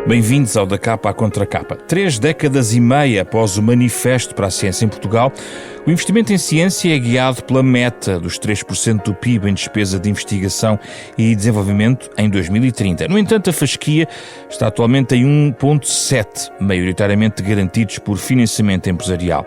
Bem-vindos ao Da Capa à Contracapa. 3 décadas e meia após o Manifesto para a Ciência em Portugal, o investimento em ciência é guiado pela meta dos 3% do PIB em despesa de investigação e desenvolvimento em 2030. No entanto, a fasquia está atualmente em 1,7%, maioritariamente garantidos por financiamento empresarial.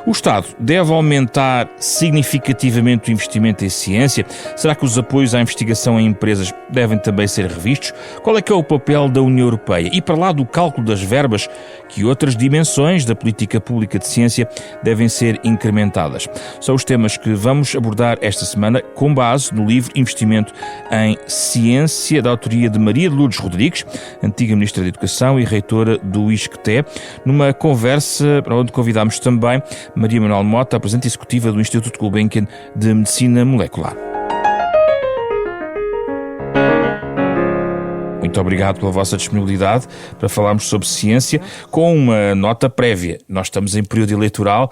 O Estado deve aumentar significativamente o investimento em ciência? Será que os apoios à investigação em empresas devem também ser revistos? Qual é que é o papel da União Europeia? E para lá do cálculo das verbas, que outras dimensões da política pública de ciência devem ser incrementadas? São os temas que vamos abordar esta semana com base no livro Investimento em Ciência, da autoria de Maria de Lourdes Rodrigues, antiga Ministra da Educação e reitora do ISCTE, numa conversa para onde convidámos também Maria Manuel Mota, a presidente executiva do Instituto Gulbenkian de Medicina Molecular. Muito obrigado pela vossa disponibilidade para falarmos sobre ciência, com uma nota prévia. Nós estamos em período eleitoral.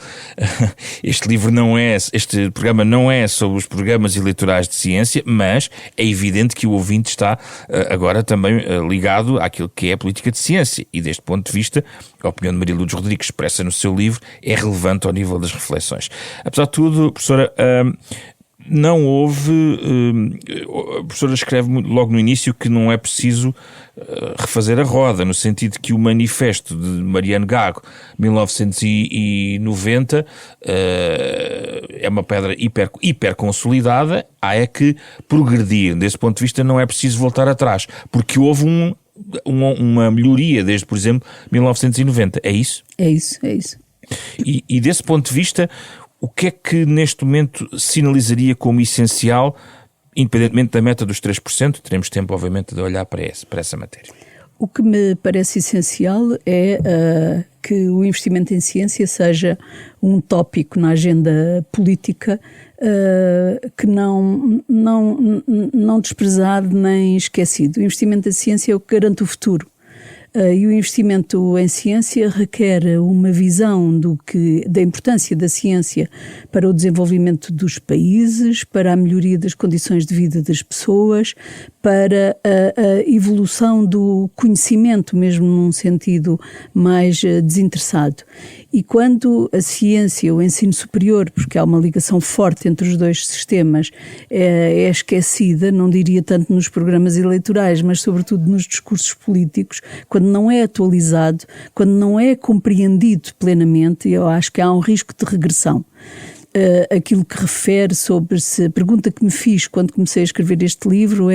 Este programa não é sobre os programas eleitorais de ciência, mas é evidente que o ouvinte está agora também ligado àquilo que é a política de ciência. E deste ponto de vista, a opinião de Maria Lourdes Rodrigues, expressa no seu livro, é relevante ao nível das reflexões. Apesar de tudo, professora, não houve... A professora escreve logo no início que não é preciso refazer a roda, no sentido que o manifesto de Mariano Gago, 1990, é uma pedra hiper consolidada. Há é que progredir. Desse ponto de vista, não é preciso voltar atrás, porque houve uma melhoria desde, por exemplo, 1990. É isso? É isso. E desse ponto de vista, o que é que neste momento sinalizaria como essencial, independentemente da meta dos 3%? Teremos tempo, obviamente, de olhar para essa matéria. O que me parece essencial é que o investimento em ciência seja um tópico na agenda política que não desprezado nem esquecido. O investimento em ciência é o que garante o futuro. E o investimento em ciência requer uma visão da importância da ciência para o desenvolvimento dos países, para a melhoria das condições de vida das pessoas, para a evolução do conhecimento, mesmo num sentido mais desinteressado. E quando a ciência, o ensino superior, porque há uma ligação forte entre os dois sistemas, é esquecida, não diria tanto nos programas eleitorais, mas sobretudo nos discursos políticos, quando não é atualizado, quando não é compreendido plenamente, eu acho que há um risco de regressão. Aquilo que refere a pergunta que me fiz quando comecei a escrever este livro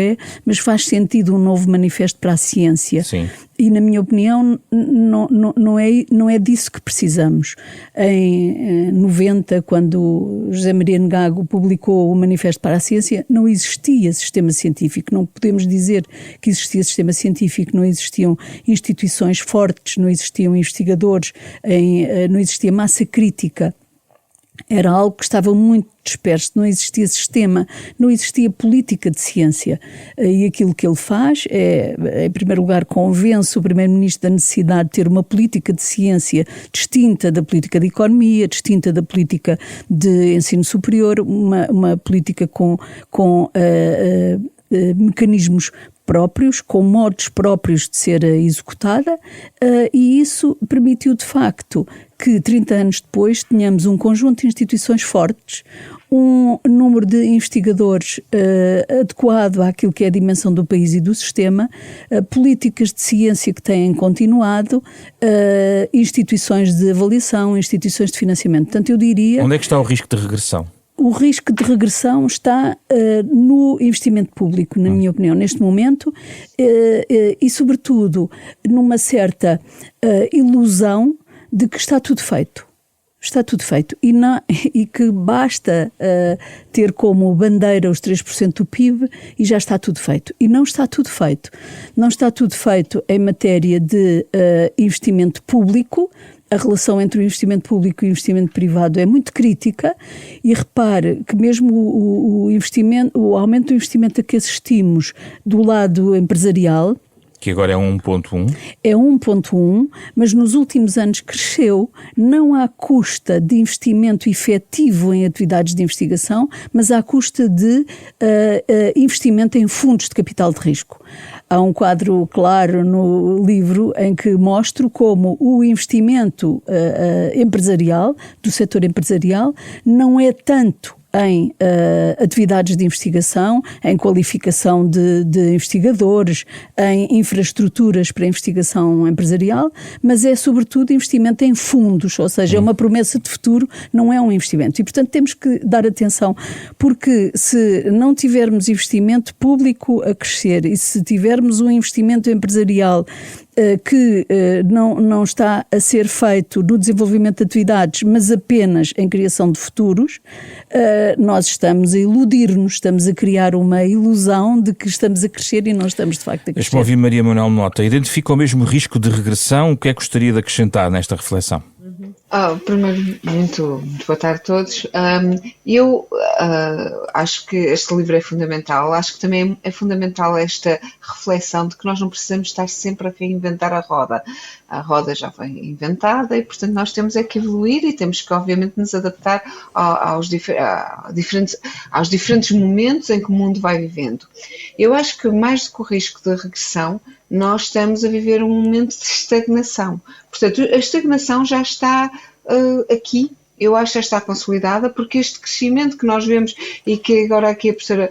mas faz sentido um novo manifesto para a ciência? Sim. E, na minha opinião, não é disso que precisamos. Em 90, quando José Maria Gago publicou o Manifesto para a Ciência, não existia sistema científico. Não podemos dizer que existia sistema científico, não existiam instituições fortes, não existiam investigadores, não existia massa crítica. Era algo que estava muito disperso, não existia sistema, não existia política de ciência. E aquilo que ele faz em primeiro lugar, convence o Primeiro-Ministro da necessidade de ter uma política de ciência distinta da política de economia, distinta da política de ensino superior, uma política com mecanismos próprios, com modos próprios de ser executada, e isso permitiu de facto que 30 anos depois tenhamos um conjunto de instituições fortes, um número de investigadores adequado àquilo que é a dimensão do país e do sistema, políticas de ciência que têm continuado, instituições de avaliação, instituições de financiamento. Portanto, eu diria... Onde é que está o risco de regressão? O risco de regressão está no investimento público, na minha opinião, neste momento, e sobretudo numa certa ilusão de que está tudo feito. Está tudo feito. E que basta ter como bandeira os 3% do PIB e já está tudo feito. E não está tudo feito. Não está tudo feito em matéria de investimento público. A relação entre o investimento público e o investimento privado é muito crítica, e repare que mesmo o aumento do investimento a que assistimos do lado empresarial, que agora é 1,1. É 1,1, mas nos últimos anos cresceu, não à custa de investimento efetivo em atividades de investigação, mas à custa de investimento em fundos de capital de risco. Há um quadro claro no livro em que mostro como o investimento empresarial, do setor empresarial, não é tanto em atividades de investigação, em qualificação de investigadores, em infraestruturas para investigação empresarial, mas é sobretudo investimento em fundos, ou seja, é uma promessa de futuro, não é um investimento. E, portanto, temos que dar atenção, porque se não tivermos investimento público a crescer e se tivermos um investimento empresarial que não está a ser feito no desenvolvimento de atividades, mas apenas em criação de futuros, nós estamos a iludir-nos, estamos a criar uma ilusão de que estamos a crescer e não estamos de facto a crescer. Deixa-me ouvir Maria Manuel Mota. Identifica o mesmo risco de regressão? O que é que gostaria de acrescentar nesta reflexão? Primeiro, muito boa tarde a todos. Eu acho que este livro é fundamental. Acho que também é fundamental esta reflexão de que nós não precisamos estar sempre a reinventar a roda. A roda já foi inventada e, portanto, nós temos é que evoluir e temos que, obviamente, nos adaptar aos diferentes momentos em que o mundo vai vivendo. Eu acho que, mais do que o risco de regressão, nós estamos a viver um momento de estagnação. Portanto, a estagnação já está aqui, eu acho que já está consolidada, porque este crescimento que nós vemos e que agora aqui a professora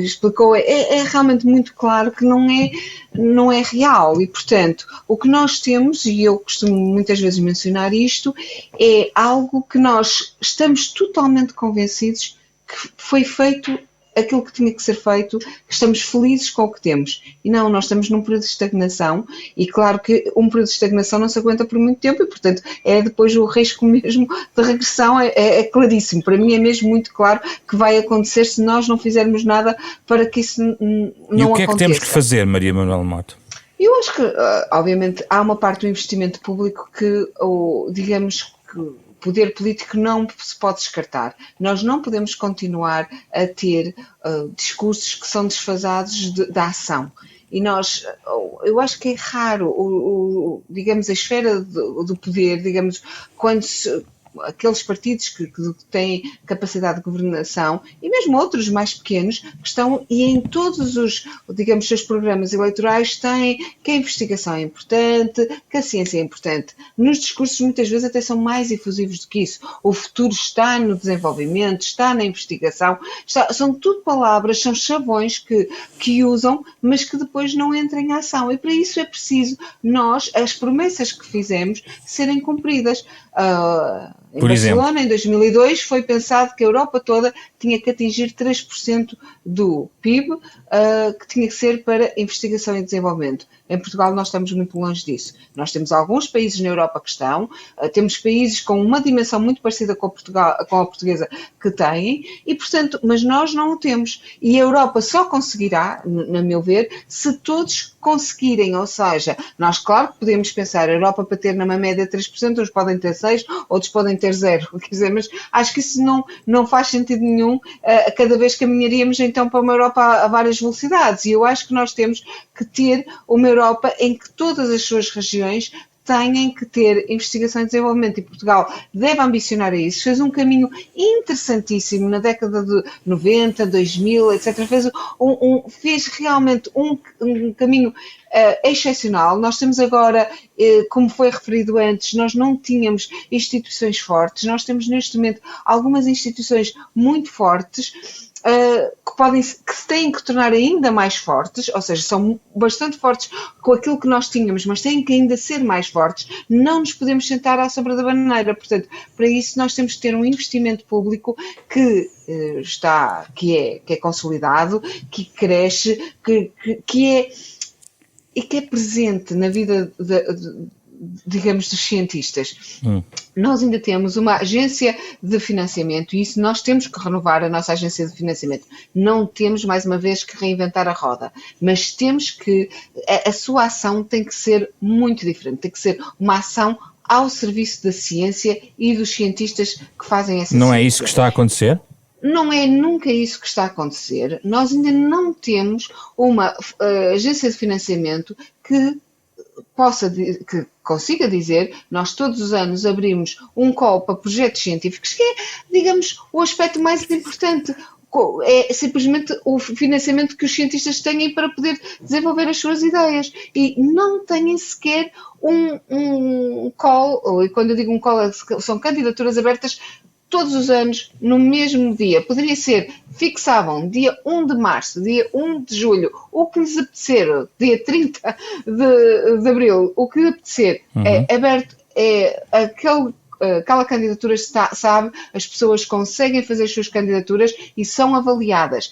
explicou é realmente muito claro que não é real e, portanto, o que nós temos, e eu costumo muitas vezes mencionar isto, é algo que nós estamos totalmente convencidos que foi feito aquilo que tinha que ser feito, que estamos felizes com o que temos. E não, nós estamos num período de estagnação e claro que um período de estagnação não se aguenta por muito tempo e, portanto, é depois o risco mesmo de regressão, é claríssimo. Para mim é mesmo muito claro que vai acontecer se nós não fizermos nada para que isso não aconteça. E o que é que temos que fazer, Maria Manuel Mota? Eu acho que, obviamente, há uma parte do investimento público que, digamos que, o poder político não se pode descartar. Nós não podemos continuar a ter discursos que são desfasados da ação. E eu acho que é raro, digamos, a esfera do poder, digamos, quando aqueles partidos que têm capacidade de governação e mesmo outros mais pequenos que estão e em todos os, digamos, seus programas eleitorais têm que a investigação é importante, que a ciência é importante. Nos discursos muitas vezes até são mais efusivos do que isso. O futuro está no desenvolvimento, está na investigação, são tudo palavras, são chavões que usam, mas que depois não entram em ação. E para isso é preciso as promessas que fizemos serem cumpridas. Em Barcelona, em 2002, foi pensado que a Europa toda tinha que atingir 3% do PIB, que tinha que ser para investigação e desenvolvimento. Em Portugal nós estamos muito longe disso. Nós temos alguns países na Europa que estão, temos países com uma dimensão muito parecida com a portuguesa que têm, e portanto, mas nós não o temos. E a Europa só conseguirá, na meu ver, se todos conseguirem, ou seja, nós claro que podemos pensar, a Europa para ter numa média 3%, uns podem ter 6%, outros podem ter 0%, quer dizer, mas acho que isso não faz sentido nenhum, cada vez caminharíamos então para uma Europa a várias velocidades, e eu acho que nós temos que ter uma Europa em que todas as suas regiões têm que ter investigação e desenvolvimento, e Portugal deve ambicionar a isso. Fez um caminho interessantíssimo na década de 90, 2000, etc. Fez realmente um caminho excepcional. Nós temos agora, como foi referido antes, nós não tínhamos instituições fortes, nós temos neste momento algumas instituições muito fortes, que se têm que tornar ainda mais fortes, ou seja, são bastante fortes com aquilo que nós tínhamos, mas têm que ainda ser mais fortes. Não nos podemos sentar à sombra da bananeira. Portanto, para isso nós temos que ter um investimento público que é consolidado, que cresce, que é presente na vida digamos, dos cientistas. Nós ainda temos uma agência de financiamento e isso nós temos que renovar a nossa agência de financiamento. Não temos, mais uma vez, que reinventar a roda, mas temos que, a sua ação tem que ser muito diferente, tem que ser uma ação ao serviço da ciência e dos cientistas que fazem essa ciência. Não é isso que está a acontecer? não é nunca isso que está a acontecer. Nós ainda não temos uma agência de financiamento que consiga dizer, nós todos os anos abrimos um call para projetos científicos, que é, digamos, o aspecto mais importante. É simplesmente o financiamento que os cientistas têm para poder desenvolver as suas ideias. E não têm sequer um call, e quando eu digo um call, são candidaturas abertas todos os anos, no mesmo dia. Poderia ser, fixavam dia 1 de março, dia 1 de julho, o que lhes apetecer, dia 30 de abril, o que lhes apetecer, é aberto, é aquela candidatura sabe, as pessoas conseguem fazer as suas candidaturas e são avaliadas.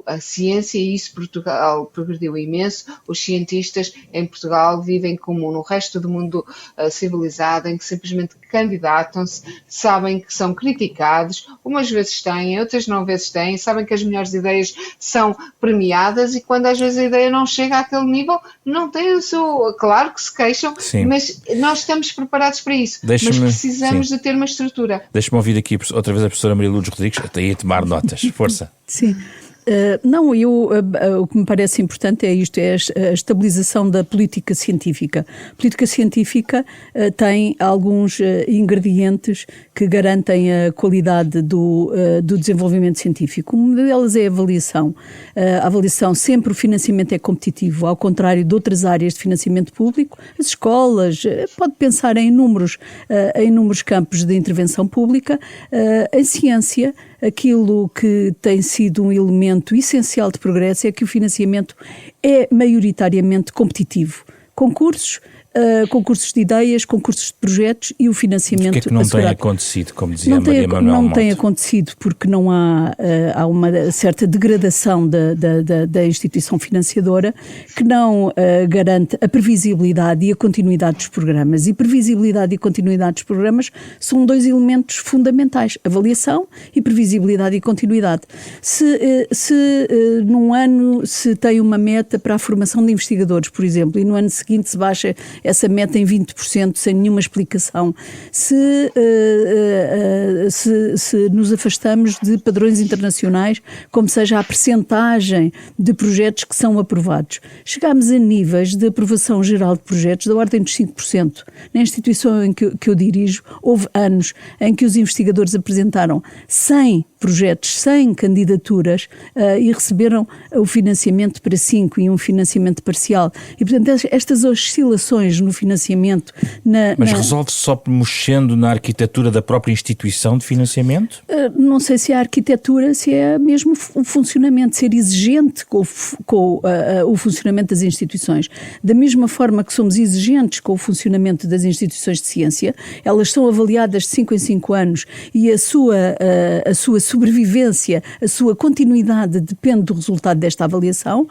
A ciência, e isso Portugal progrediu imenso, os cientistas em Portugal vivem como no resto do mundo civilizado, em que simplesmente candidatam-se, sabem que são criticados, umas vezes têm, outras não vezes têm, sabem que as melhores ideias são premiadas e quando às vezes a ideia não chega àquele nível, não tem o seu... Claro que se queixam, sim, mas nós estamos preparados para isso, mas precisamos de ter uma estrutura. Deixa-me ouvir aqui outra vez a professora Maria Lourdes Rodrigues, até aí a tomar notas. Força. Sim. O que me parece importante é isto, é a estabilização da política científica. A política científica tem alguns ingredientes que garantem a qualidade do desenvolvimento científico. Uma delas é a avaliação. A avaliação, sempre o financiamento é competitivo, ao contrário de outras áreas de financiamento público, as escolas, pode pensar em inúmeros campos de intervenção pública, em ciência. Aquilo que tem sido um elemento essencial de progresso é que o financiamento é maioritariamente competitivo. Concursos de ideias, concursos de projetos e o financiamento. Porquê é que não tem acontecido, como dizia Maria Manuel Monte? Não tem acontecido porque não há uma certa degradação da instituição financiadora que não garante a previsibilidade e a continuidade dos programas. E previsibilidade e continuidade dos programas são dois elementos fundamentais, avaliação e previsibilidade e continuidade. Se num ano se tem uma meta para a formação de investigadores, por exemplo, e no ano seguinte se baixa essa meta em 20% sem nenhuma explicação, se nos afastamos de padrões internacionais, como seja a percentagem de projetos que são aprovados, chegamos a níveis de aprovação geral de projetos da ordem dos 5%. Na instituição em que eu dirijo, houve anos em que os investigadores apresentaram 100 projetos, 100 candidaturas e receberam o financiamento para 5 e um financiamento parcial. E, portanto, estas oscilações no financiamento... Mas resolve-se só mexendo na arquitetura da própria instituição de financiamento? Não sei se é a arquitetura, se é mesmo o funcionamento, ser exigente com o funcionamento das instituições. Da mesma forma que somos exigentes com o funcionamento das instituições de ciência, elas são avaliadas de 5 em 5 anos e a sua sobrevivência, a sua continuidade depende do resultado desta avaliação.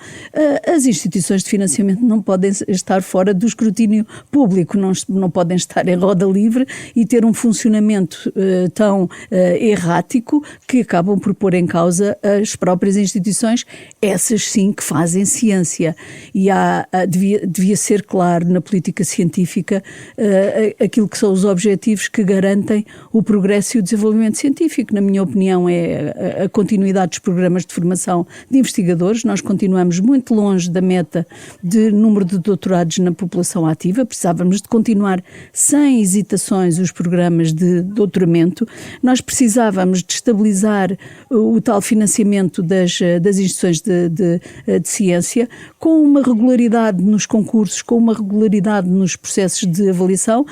As instituições de financiamento não podem estar fora do escrutínio público, não podem estar em roda livre e ter um funcionamento tão errático que acabam por pôr em causa as próprias instituições, essas sim que fazem ciência. E devia ser claro na política científica aquilo que são os objetivos que garantem o progresso e o desenvolvimento científico. Na minha opinião, é a continuidade dos programas de formação de investigadores. Nós continuamos muito longe da meta de número de doutorados na população ativa. Precisávamos de continuar sem hesitações os programas de doutoramento. Nós precisávamos de estabilizar o tal financiamento das instituições de ciência com uma regularidade nos concursos, com uma regularidade nos processos de avaliação,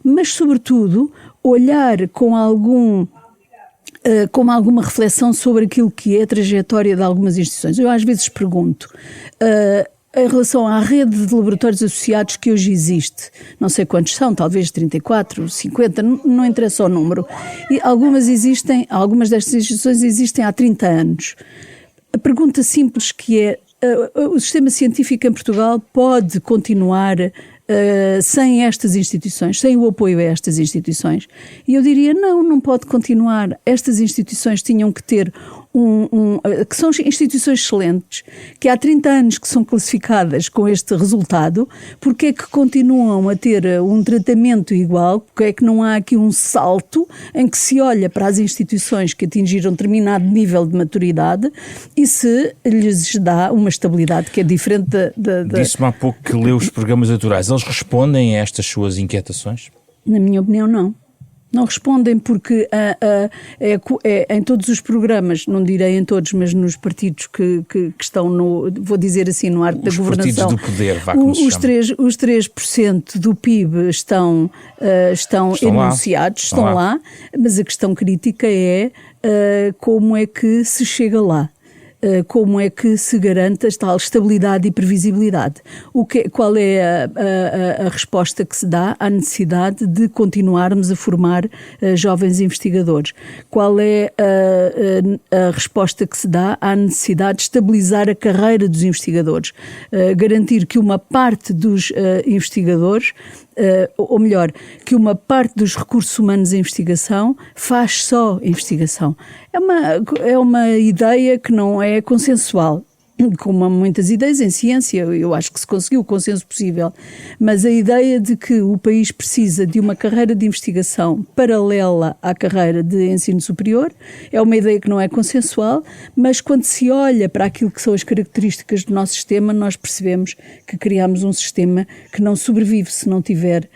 mas, sobretudo, olhar com alguma reflexão sobre aquilo que é a trajetória de algumas instituições. Eu às vezes pergunto, em relação à rede de laboratórios associados que hoje existe, não sei quantos são, talvez 34, 50, não interessa o número, e algumas destas instituições existem há 30 anos. A pergunta simples que é, o sistema científico em Portugal pode continuar sem estas instituições, sem o apoio a estas instituições? E eu diria, não pode continuar. Estas instituições tinham que ter que são instituições excelentes, que há 30 anos que são classificadas com este resultado, porque é que continuam a ter um tratamento igual, porque é que não há aqui um salto em que se olha para as instituições que atingiram determinado nível de maturidade e se lhes dá uma estabilidade que é diferente Disse-me há pouco que leu os programas eleitorais. Eles respondem a estas suas inquietações? Na minha opinião, não. Não respondem porque em todos os programas, não direi em todos, mas nos partidos que estão vou dizer assim, no arte da governação. Os partidos do poder, vá como se chama. Os 3% do PIB estão enunciados, estão lá, mas a questão crítica é como é que se chega lá. Como é que se garante a tal estabilidade e previsibilidade? Qual é a resposta que se dá à necessidade de continuarmos a formar jovens investigadores? Qual é a resposta que se dá à necessidade de estabilizar a carreira dos investigadores? Garantir que uma parte dos investigadores, ou melhor, que uma parte dos recursos humanos em investigação faz só investigação. É uma ideia que não é consensual. Como há muitas ideias em ciência, eu acho que se conseguiu o consenso possível, mas a ideia de que o país precisa de uma carreira de investigação paralela à carreira de ensino superior é uma ideia que não é consensual, mas quando se olha para aquilo que são as características do nosso sistema, nós percebemos que criamos um sistema que não sobrevive se não tiver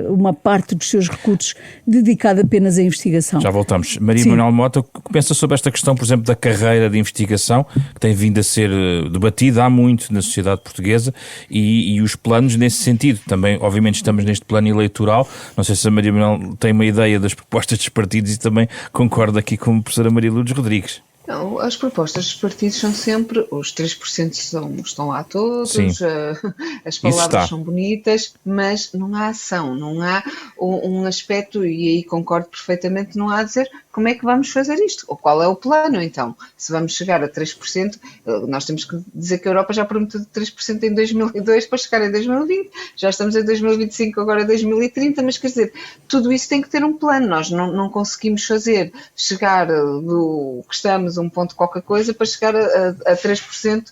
uma parte dos seus recursos dedicada apenas à investigação. Já voltamos. Maria Manuel Mota, o que pensa sobre esta questão, por exemplo, da carreira de investigação, que tem vindo a ser debatida há muito na sociedade portuguesa e os planos nesse sentido? Também, obviamente, estamos neste plano eleitoral. Não sei se a Maria Manuel tem uma ideia das propostas dos partidos e também concorda aqui com a professora Maria Lourdes Rodrigues. Não, as propostas dos partidos são sempre, os 3% estão lá todos, as palavras são bonitas, mas não há ação, não há um aspecto, e aí concordo perfeitamente, não há a dizer como é que vamos fazer isto, ou qual é o plano então. Se vamos chegar a 3%, nós temos que dizer que a Europa já prometeu 3% em 2002 para chegar em 2020, já estamos em 2025, agora 2030, mas quer dizer, tudo isso tem que ter um plano, nós não conseguimos chegar do que estamos um ponto qualquer coisa para chegar a 3%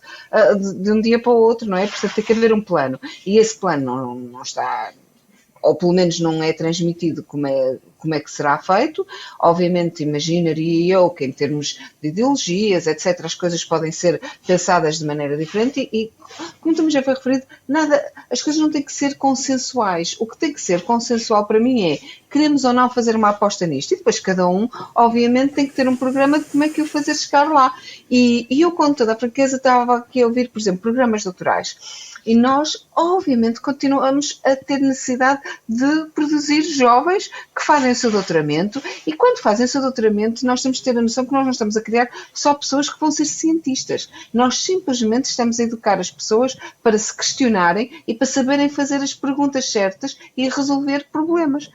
de um dia para o outro, não é? Portanto, tem que haver um plano. E esse plano não está, ou pelo menos não é transmitido como é que será feito. Obviamente, imaginaria eu que em termos de ideologias, etc., as coisas podem ser pensadas de maneira diferente e como também já foi referido, as coisas não têm que ser consensuais. O que tem que ser consensual para mim é queremos ou não fazer uma aposta nisto e depois cada um, obviamente, tem que ter um programa de como é que o fazer chegar lá. E eu, com toda a franqueza, estava aqui a ouvir, por exemplo, programas doutorais. E nós, obviamente, continuamos a ter necessidade de produzir jovens que fazem o seu doutoramento e quando fazem o seu doutoramento nós temos que ter a noção que nós não estamos a criar só pessoas que vão ser cientistas. Nós simplesmente estamos a educar as pessoas para se questionarem e para saberem fazer as perguntas certas e resolver problemas,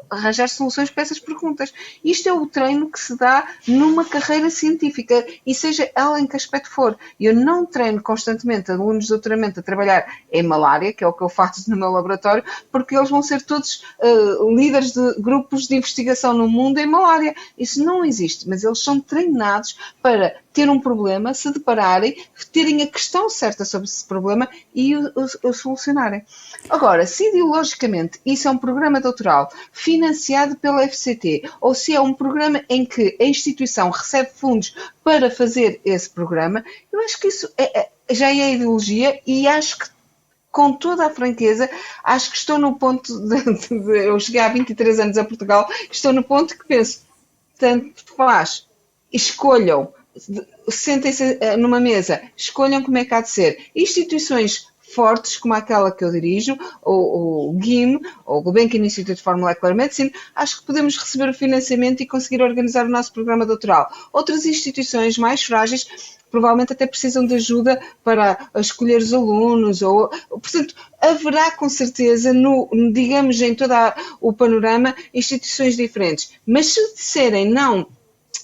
arranjar soluções para essas perguntas. Isto é o treino que se dá numa carreira científica e seja ela em que aspecto for. Eu não treino constantemente alunos de doutoramento a trabalhar em malária, que é o que eu faço no meu laboratório, porque eles vão ser todos líderes de grupos de investigação no mundo em malária. Isso não existe, mas eles são treinados para ter um problema, se depararem, terem a questão certa sobre esse problema e o solucionarem. Agora, se ideologicamente isso é um programa doutoral financiado pela FCT, ou se é um programa em que a instituição recebe fundos para fazer esse programa, eu acho que isso já é ideologia e acho que, com toda a franqueza, acho que estou no ponto eu cheguei há 23 anos a Portugal, estou no ponto que penso, tanto faz, escolham, sentem-se numa mesa, escolham como é que há de ser. Instituições fortes, como aquela que eu dirijo, o GIM, ou o Gulbenkian Institute for Molecular Medicine, acho que podemos receber o financiamento e conseguir organizar o nosso programa doutoral. Outras instituições mais frágeis provavelmente até precisam de ajuda para escolher os alunos, portanto, haverá com certeza, digamos, em todo o panorama, instituições diferentes. Mas se disserem não,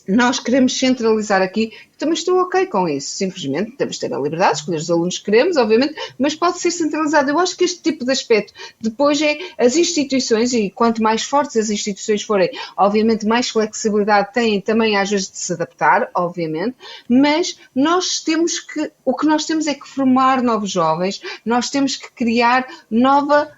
nós queremos centralizar aqui, também estou ok com isso, simplesmente temos de ter a liberdade de escolher os alunos que queremos, obviamente, mas pode ser centralizado. Eu acho que este tipo de aspecto depois é as instituições, e quanto mais fortes as instituições forem, obviamente mais flexibilidade têm também às vezes de se adaptar, obviamente, mas o que nós temos é que formar novos jovens, nós temos que criar nova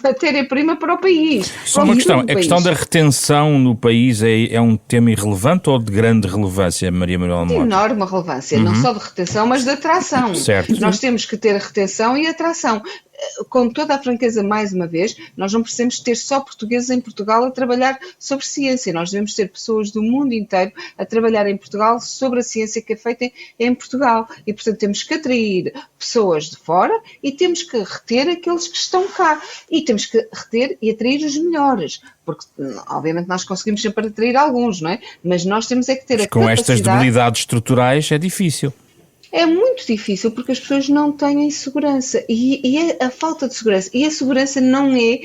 matéria-prima para o país. Só uma questão, a questão da retenção no país é um tema irrelevante ou de grande relevância, Maria Manuela Mota? De enorme relevância, não só de retenção, mas de atração. Certo. Nós temos que ter retenção e atração. Com toda a franqueza, mais uma vez, nós não precisamos ter só portugueses em Portugal a trabalhar sobre ciência. Nós devemos ter pessoas do mundo inteiro a trabalhar em Portugal sobre a ciência que é feita em Portugal. E, portanto, temos que atrair pessoas de fora e temos que reter aqueles que estão cá. E temos que reter e atrair os melhores. Porque, obviamente, nós conseguimos sempre atrair alguns, não é? Mas nós temos é que ter a capacidade... Com estas debilidades estruturais é difícil. É muito difícil porque as pessoas não têm segurança e é a falta de segurança. E a segurança não é...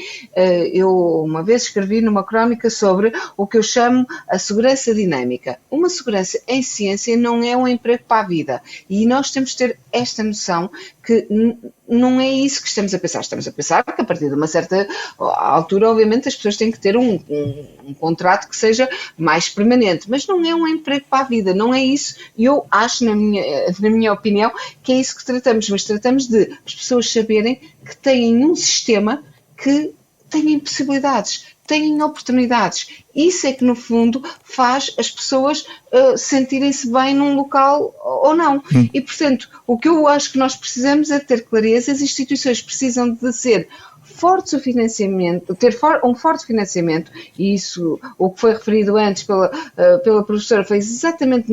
Eu uma vez escrevi numa crónica sobre o que eu chamo a segurança dinâmica. Uma segurança em ciência não é um emprego para a vida. E nós temos de ter esta noção que não é isso que estamos a pensar. Estamos a pensar que a partir de uma certa altura, obviamente, as pessoas têm que ter um contrato que seja mais permanente. Mas não é um emprego para a vida, não é isso. E eu acho, na minha opinião, que é isso que tratamos. Mas tratamos de as pessoas saberem que têm um sistema que têm possibilidades, têm oportunidades. Isso é que, no fundo, faz as pessoas sentirem-se bem num local ou não. E, portanto, o que eu acho que nós precisamos é ter clareza. As instituições precisam de ser fortes o financiamento, ter um forte financiamento, e isso, o que foi referido antes pela professora, foi exatamente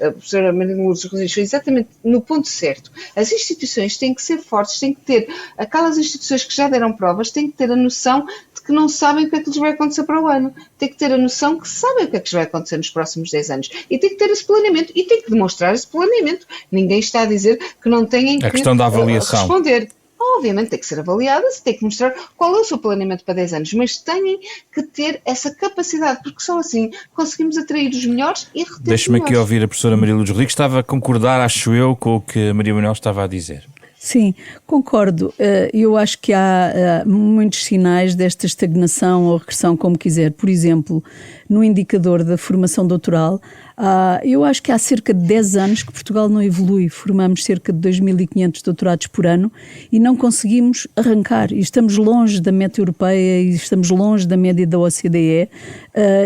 a professora Maria Lourdes Rodrigues, foi exatamente no ponto certo. As instituições têm que ser fortes, têm que ter, aquelas instituições que já deram provas, têm que ter a noção de que não sabem o que é que lhes vai acontecer para o ano. Têm que ter a noção que sabem o que é que lhes vai acontecer nos próximos 10 anos. E têm que ter esse planeamento, e têm que demonstrar esse planeamento. Ninguém está a dizer que não têm que a questão da avaliação. Responder. Obviamente tem que ser avaliada, se tem que mostrar qual é o seu planeamento para 10 anos, mas têm que ter essa capacidade, porque só assim conseguimos atrair os melhores e reter os melhores. Deixe-me aqui ouvir a professora Maria Lourdes Rodrigues. Estava a concordar, acho eu, com o que a Maria Manuel estava a dizer. Sim, concordo. Eu acho que há muitos sinais desta estagnação ou regressão, como quiser. Por exemplo, no indicador da formação doutoral, eu acho que há cerca de 10 anos que Portugal não evolui. Formamos cerca de 2.500 doutorados por ano e não conseguimos arrancar. E estamos longe da meta europeia e estamos longe da média da OCDE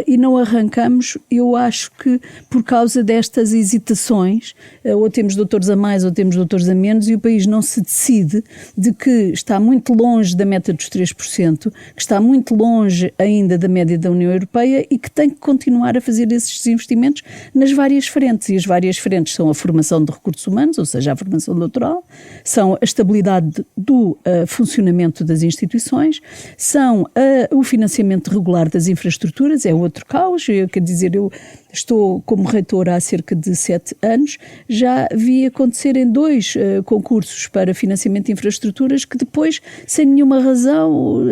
e não arrancamos, eu acho que por causa destas hesitações, ou temos doutores a mais ou temos doutores a menos, e o país não se decide de que está muito longe da meta dos 3%, que está muito longe ainda da média da União Europeia e que tem que continuar a fazer esses investimentos nas várias frentes. E as várias frentes são a formação de recursos humanos, ou seja, a formação doutoral, são a estabilidade do funcionamento das instituições, são o financiamento regular das infraestruturas, é outro caos. Quer dizer, eu estou como reitora há cerca de 7 anos, já vi acontecer em 2 concursos para financiamento de infraestruturas que depois, sem nenhuma razão,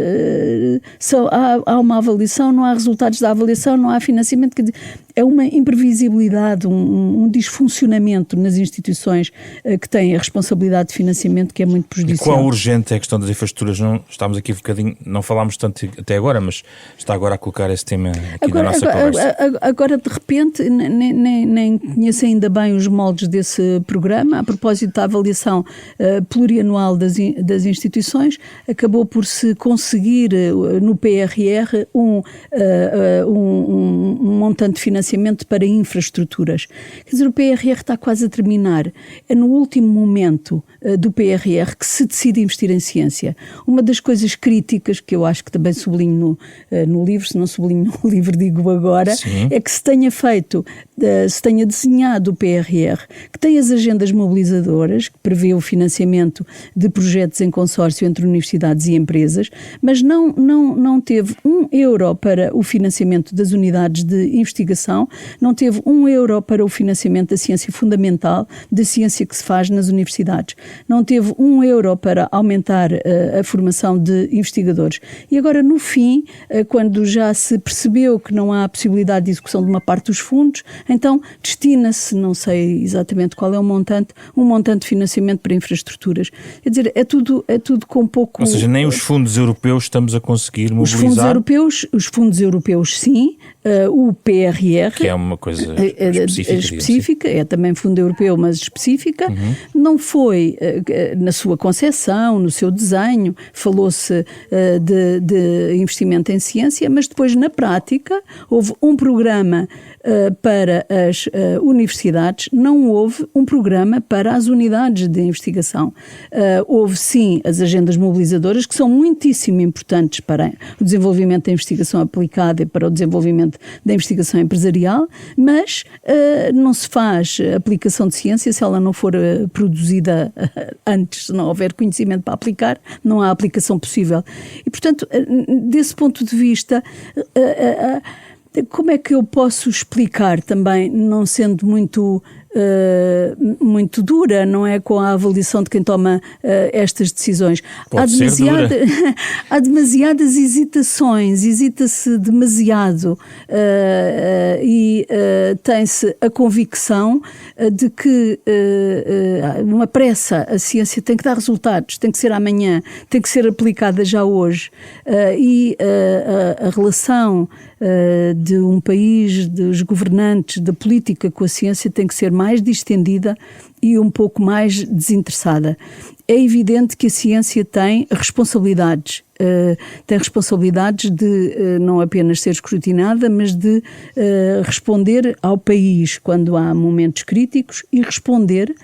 há uma avaliação, não há resultados da avaliação, não há financiamento. Quer dizer, é uma imprevisibilidade, um disfuncionamento nas instituições que têm a responsabilidade de financiamento que é muito prejudicial. E quão urgente é a questão das infraestruturas? Não, estamos aqui um bocadinho, não falámos tanto até agora, mas está agora a colocar esse tema aqui na nossa conversa. Agora, de repente, nem conheço ainda bem os moldes desse programa. A propósito da avaliação plurianual das instituições, acabou por se conseguir no PRR um montante de financiamento para infraestruturas. Quer dizer, o PRR está quase a terminar. É no último momento do PRR que se decide investir em ciência. Uma das coisas críticas, que eu acho que também sublinho no livro, se não sublinho no livro digo agora, sim, é que se tenha feito, se tenha desenhado o PRR, que tem as agendas mobilizadoras, que prevê o financiamento de projetos em consórcio entre universidades e empresas, mas não teve €1 para o financiamento das unidades de investigação investigação, não teve 1 euro para o financiamento da ciência fundamental, da ciência que se faz nas universidades, não teve 1 euro para aumentar a formação de investigadores. E agora, no fim, quando já se percebeu que não há possibilidade de execução de uma parte dos fundos, então destina-se, não sei exatamente qual é o montante, um montante de financiamento para infraestruturas. Quer dizer, é tudo com pouco... Ou seja, nem os fundos europeus estamos a conseguir mobilizar? Os fundos europeus sim, o PRR... Que é uma coisa específica. É também fundo europeu, mas específica. Não foi, na sua concepção, no seu desenho, falou-se de investimento em ciência, mas depois, na prática, houve um programa para as universidades, não houve um programa para as unidades de investigação. Houve, sim, as agendas mobilizadoras, que são muitíssimo importantes para o desenvolvimento da investigação aplicada e para o desenvolvimento da investigação empresarial, mas não se faz aplicação de ciência se ela não for produzida antes, se não houver conhecimento para aplicar, não há aplicação possível. E, portanto, desse ponto de vista... como é que eu posso explicar também, não sendo muito dura, não é, com a avaliação de quem toma estas decisões? Há demasiadas hesitações, hesita-se demasiado e tem-se a convicção de que uma pressa, a ciência tem que dar resultados, tem que ser amanhã, tem que ser aplicada já hoje, e a relação de um país, dos governantes, da política com a ciência tem que ser mais distendida e um pouco mais desinteressada. É evidente que a ciência tem responsabilidades. Tem responsabilidades de não apenas ser escrutinada, mas de responder ao país quando há momentos críticos e responder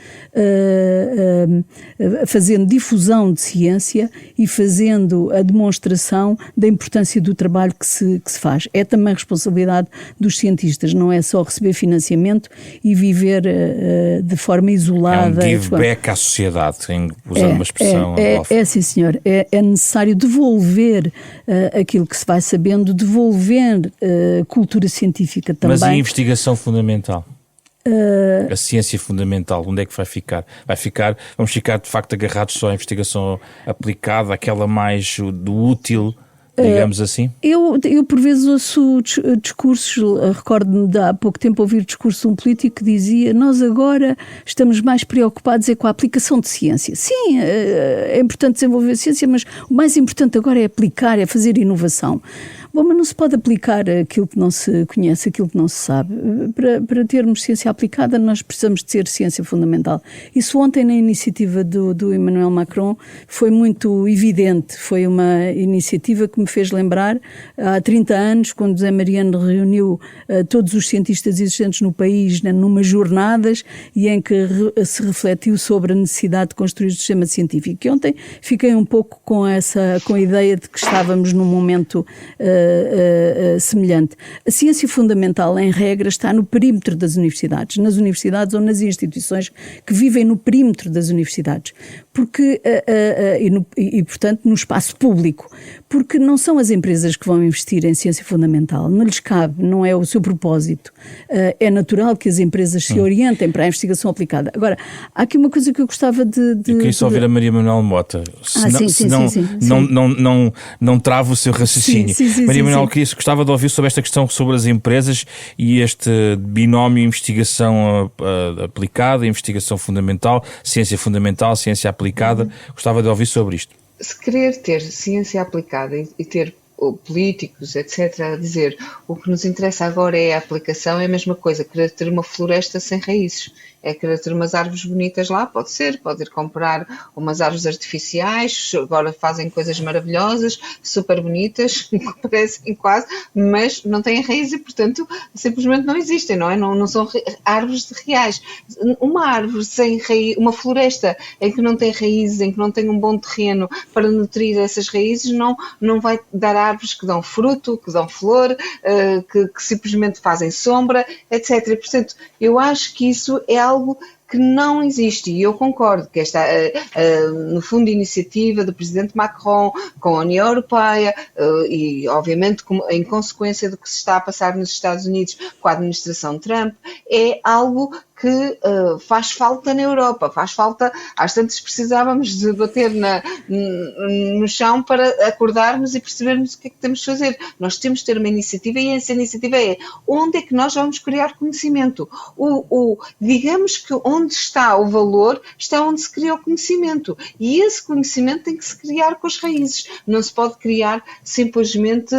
fazendo difusão de ciência e fazendo a demonstração da importância do trabalho que se faz. É também responsabilidade dos cientistas, não é só receber financiamento e viver de forma isolada. É um give back à sociedade, usando uma expressão. Sim, senhor. É necessário devolver aquilo que se vai sabendo, devolver cultura científica também. Mas e a investigação fundamental? A ciência fundamental, onde é que vai ficar? Vamos ficar de facto agarrados só à investigação aplicada, aquela mais do útil, digamos assim? Eu por vezes ouço discursos, recordo-me de há pouco tempo ouvir discurso de um político que dizia: nós agora estamos mais preocupados com a aplicação de ciência. Sim, é importante desenvolver ciência, mas o mais importante agora é aplicar, é fazer inovação. Bom, mas não se pode aplicar aquilo que não se conhece, aquilo que não se sabe. Para termos ciência aplicada, nós precisamos de ter ciência fundamental. Isso ontem, na iniciativa do Emmanuel Macron, foi muito evidente. Foi uma iniciativa que me fez lembrar, há 30 anos, quando José Mariano reuniu todos os cientistas existentes no país, numa jornadas, e em que se refletiu sobre a necessidade de construir o sistema científico. E ontem fiquei um pouco com a ideia de que estávamos num momento semelhante. A ciência fundamental, em regra, está no perímetro das universidades, nas universidades ou nas instituições que vivem no perímetro das universidades, porque, portanto, no espaço público, porque não são as empresas que vão investir em ciência fundamental, não lhes cabe, não é o seu propósito. É natural que as empresas se orientem para a investigação aplicada. Agora, há aqui uma coisa que eu gostava de... Eu queria só ouvir a Maria Manuel Mota, não trava o seu raciocínio. Maria Manuel, gostava de ouvir sobre esta questão sobre as empresas e este binómio investigação aplicada, investigação fundamental, ciência aplicada. Gostava de ouvir sobre isto. Se querer ter ciência aplicada e ter políticos, etc., a dizer o que nos interessa agora é a aplicação, é a mesma coisa, querer ter uma floresta sem raízes. É querer ter umas árvores bonitas lá, pode ir comprar umas árvores artificiais, agora fazem coisas maravilhosas, super bonitas, parecem quase, mas não têm raízes e, portanto, simplesmente não existem, não é? Não são árvores reais. Uma árvore sem raiz, uma floresta em que não tem raízes, em que não tem um bom terreno para nutrir essas raízes, não vai dar árvores que dão fruto, que dão flor, que simplesmente fazem sombra, etc. E, portanto, eu acho que isso é algo que não existe, e eu concordo que esta, no fundo, a iniciativa do Presidente Macron com a União Europeia e, obviamente, em consequência do que se está a passar nos Estados Unidos com a administração Trump, é algo que faz falta na Europa, faz falta, às tantas precisávamos de bater no chão para acordarmos e percebermos o que é que temos de fazer. Nós temos de ter uma iniciativa e essa iniciativa é onde é que nós vamos criar conhecimento. Digamos que onde está o valor está onde se cria o conhecimento e esse conhecimento tem que se criar com as raízes. Não se pode criar simplesmente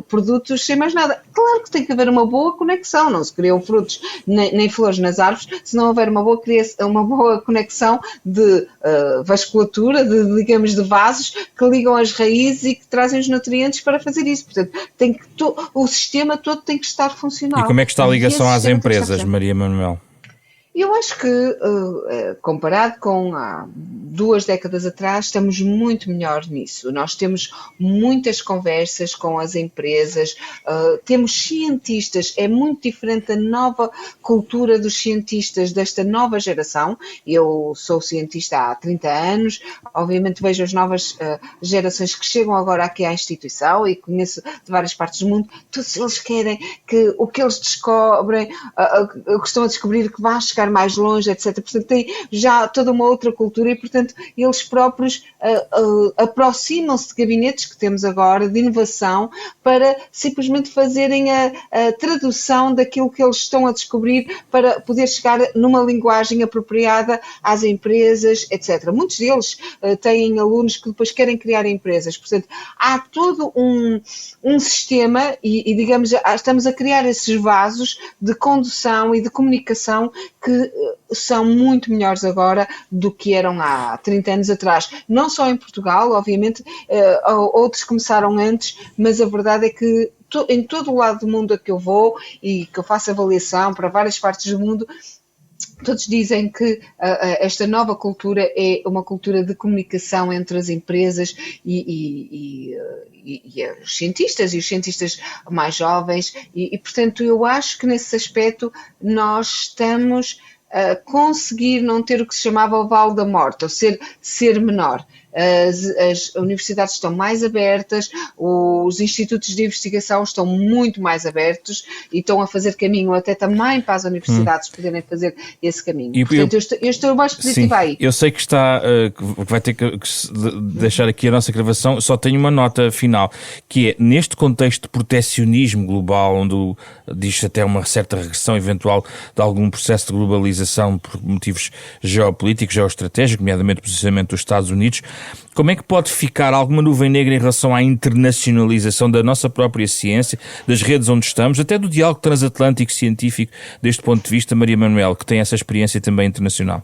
produtos sem mais nada. Claro que tem que haver uma boa conexão, não se criam frutos nem flores nas árvores se não houver uma boa conexão de vasculatura, digamos, de vasos que ligam as raízes e que trazem os nutrientes para fazer isso. Portanto, o sistema todo tem que estar funcional. E como é que está a ligação às empresas, Maria Manuel? Eu acho que, comparado com há 2 décadas atrás, estamos muito melhor nisso. Nós temos muitas conversas com as empresas, temos cientistas, é muito diferente a nova cultura dos cientistas desta nova geração. Eu sou cientista há 30 anos, obviamente vejo as novas gerações que chegam agora aqui à instituição e conheço de várias partes do mundo, todos eles querem que o que eles descobrem, o que estão a descobrir, que vá chegar mais longe, etc. Portanto, tem já toda uma outra cultura e, portanto, eles próprios aproximam-se de gabinetes que temos agora, de inovação, para simplesmente fazerem a tradução daquilo que eles estão a descobrir para poder chegar numa linguagem apropriada às empresas, etc. Muitos deles têm alunos que depois querem criar empresas. Portanto, há todo um sistema e, digamos, estamos a criar esses vasos de condução e de comunicação que são muito melhores agora do que eram há 30 anos atrás. Não só em Portugal, obviamente, outros começaram antes, mas a verdade é que em todo o lado do mundo a que eu vou e que eu faço avaliação para várias partes do mundo, todos dizem que esta nova cultura é uma cultura de comunicação entre as empresas e os cientistas mais jovens e, portanto, eu acho que nesse aspecto nós estamos a conseguir não ter o que se chamava o vale da morte, ou ser menor. As universidades estão mais abertas, os institutos de investigação estão muito mais abertos e estão a fazer caminho até também para as universidades poderem fazer esse caminho. E, portanto, eu estou mais positiva aí. Eu sei que vai ter que deixar aqui a nossa gravação, só tenho uma nota final, que é, neste contexto de protecionismo global, onde diz até uma certa regressão eventual de algum processo de globalização por motivos geopolíticos, geoestratégicos, nomeadamente o posicionamento dos Estados Unidos, como é que pode ficar alguma nuvem negra em relação à internacionalização da nossa própria ciência, das redes onde estamos, até do diálogo transatlântico científico, deste ponto de vista, Maria Manuel, que tem essa experiência também internacional?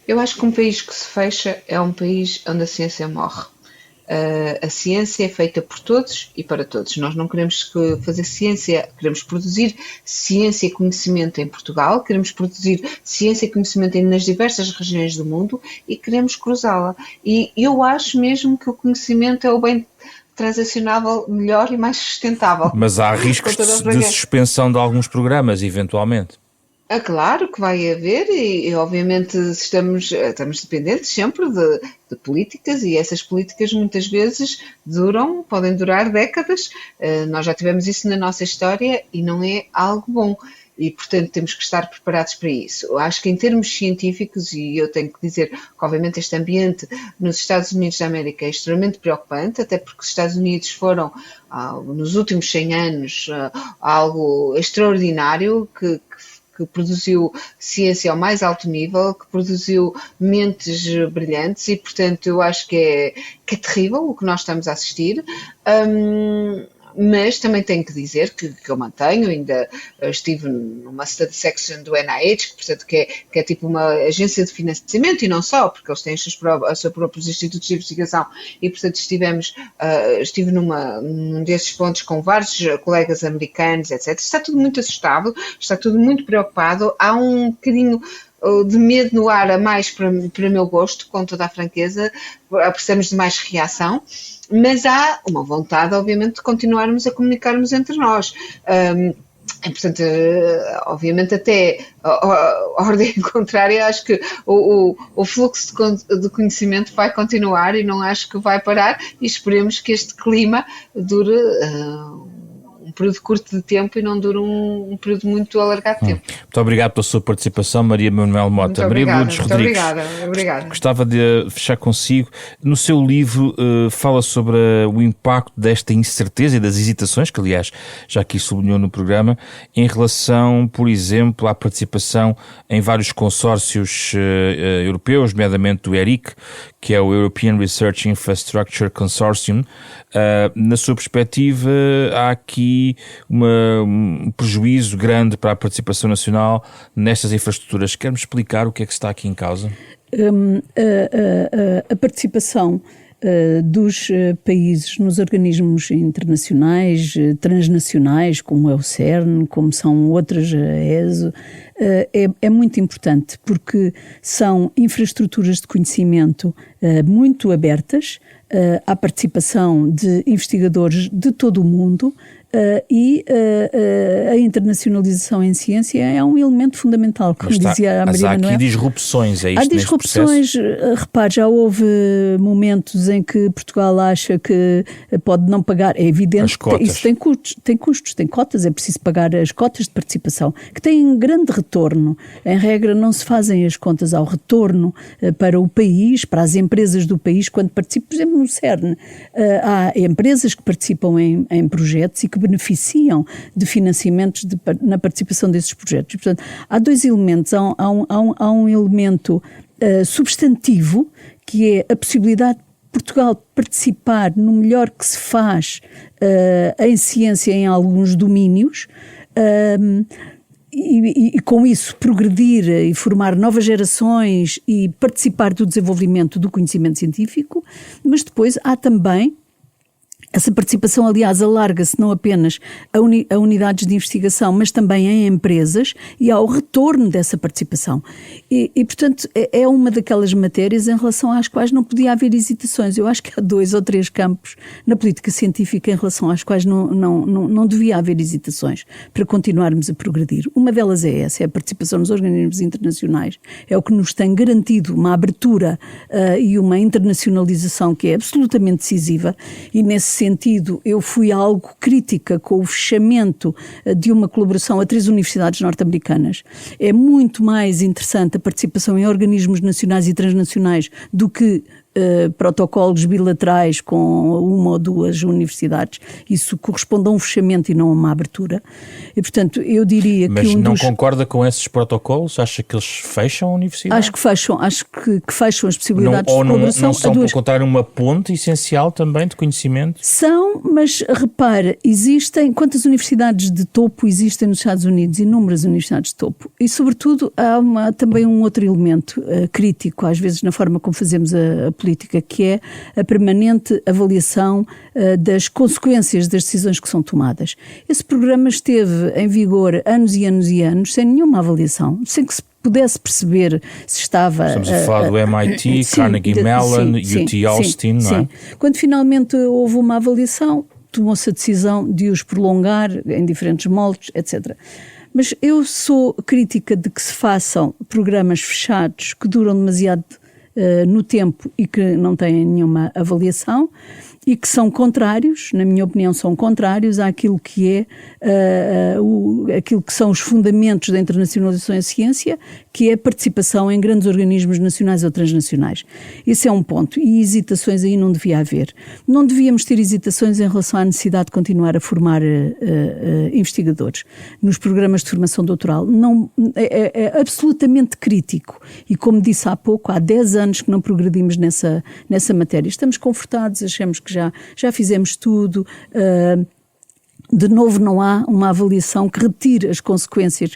Eu acho que um país que se fecha é um país onde a ciência morre. A ciência é feita por todos e para todos. Nós não queremos fazer ciência, queremos produzir ciência e conhecimento em Portugal, queremos produzir ciência e conhecimento nas diversas regiões do mundo e queremos cruzá-la. E eu acho mesmo que o conhecimento é o bem transacionável melhor e mais sustentável. Mas há riscos de suspensão de alguns programas, eventualmente. Claro que vai haver e obviamente estamos dependentes sempre de políticas e essas políticas muitas vezes podem durar décadas. Nós já tivemos isso na nossa história e não é algo bom. E, portanto, temos que estar preparados para isso. Eu acho que em termos científicos, e eu tenho que dizer que, obviamente, este ambiente nos Estados Unidos da América é extremamente preocupante, até porque os Estados Unidos foram, nos últimos 100 anos, algo extraordinário que produziu ciência ao mais alto nível, que produziu mentes brilhantes e, portanto, eu acho que é terrível o que nós estamos a assistir. Mas também tenho que dizer que eu mantenho, ainda estive numa study section do NIH, portanto, que é tipo uma agência de financiamento e não só, porque eles têm os seus próprios institutos de investigação e, portanto, estive num desses pontos com vários colegas americanos, etc. Está tudo muito assustado, está tudo muito preocupado, há um bocadinho de medo no ar a mais para meu gosto, com toda a franqueza, precisamos de mais reação, mas há uma vontade, obviamente, de continuarmos a comunicarmos entre nós. E, portanto, obviamente, até a ordem contrária, acho que o fluxo de conhecimento vai continuar e não acho que vai parar, e esperemos que este clima dure um período curto de tempo e não dure um período muito alargado de tempo. Muito obrigado pela sua participação, Maria Manuel Mota. Maria Lourdes Rodrigues, obrigada. Gostava de fechar consigo. No seu livro fala sobre o impacto desta incerteza e das hesitações, que aliás já aqui sublinhou no programa, em relação, por exemplo, à participação em vários consórcios europeus, nomeadamente do ERIC, que é o European Research Infrastructure Consortium. Na sua perspectiva, há aqui um prejuízo grande para a participação nacional nestas infraestruturas. Quer-me explicar o que é que está aqui em causa? A participação dos países nos organismos internacionais, transnacionais, como é o CERN, como são outras, a ESO, é muito importante, porque são infraestruturas de conhecimento muito abertas à participação de investigadores de todo o mundo, e a internacionalização em ciência é um elemento fundamental, como dizia a Maria Manuel. Mas há aqui disrupções, é isto? Há disrupções, repare, já houve momentos em que Portugal acha que pode não pagar, é evidente, isso tem custos, tem cotas, é preciso pagar as cotas de participação, que têm grande retorno. Em regra não se fazem as contas ao retorno para o país, para as empresas do país, quando participam, por exemplo, no CERN. Há empresas que participam em projetos e que beneficiam de financiamentos na participação desses projetos. Portanto, há dois elementos. Há um elemento substantivo, que é a possibilidade de Portugal participar no melhor que se faz em ciência em alguns domínios, e com isso progredir e formar novas gerações e participar do desenvolvimento do conhecimento científico, mas depois há também essa participação, aliás, alarga-se não apenas a unidades de investigação, mas também em empresas e ao retorno dessa participação. E portanto, é uma daquelas matérias em relação às quais não podia haver hesitações. Eu acho que há 2 ou 3 campos na política científica em relação às quais não devia haver hesitações para continuarmos a progredir. Uma delas é essa, é a participação nos organismos internacionais. É o que nos tem garantido uma abertura e uma internacionalização que é absolutamente decisiva, e nesse sentido, eu fui algo crítica com o fechamento de uma colaboração a 3 universidades norte-americanas. É muito mais interessante a participação em organismos nacionais e transnacionais do que protocolos bilaterais com 1 ou 2 universidades. Isso corresponde a um fechamento e não a uma abertura. E, portanto, eu diria que... Mas não concorda com esses protocolos? Acha que eles fecham a universidade? Acho que fecham as possibilidades de colaboração. Não são, pelo contrário, uma ponte essencial também de conhecimento? São, mas repare, existem... Quantas universidades de topo existem nos Estados Unidos? Inúmeras universidades de topo. E, sobretudo, há também um outro elemento crítico, às vezes, na forma como fazemos a política, que é a permanente avaliação das consequências das decisões que são tomadas. Esse programa esteve em vigor anos e anos e anos, sem nenhuma avaliação, sem que se pudesse perceber se estava... Estamos a falar do MIT, Carnegie Mellon, UT Austin, não é? Quando finalmente houve uma avaliação, tomou-se a decisão de os prolongar em diferentes moldes, etc. Mas eu sou crítica de que se façam programas fechados que duram demasiado no tempo e que não têm nenhuma avaliação e que são contrários, na minha opinião, são contrários àquilo que é aquilo que são os fundamentos da internacionalização em ciência, que é a participação em grandes organismos nacionais ou transnacionais. Esse é um ponto, e hesitações aí não devia haver. Não devíamos ter hesitações em relação à necessidade de continuar a formar investigadores nos programas de formação doutoral. Não, é absolutamente crítico, e como disse há pouco, há 10 anos que não progredimos nessa matéria. Estamos confortados, achamos que já fizemos tudo. De novo, não há uma avaliação que retire as consequências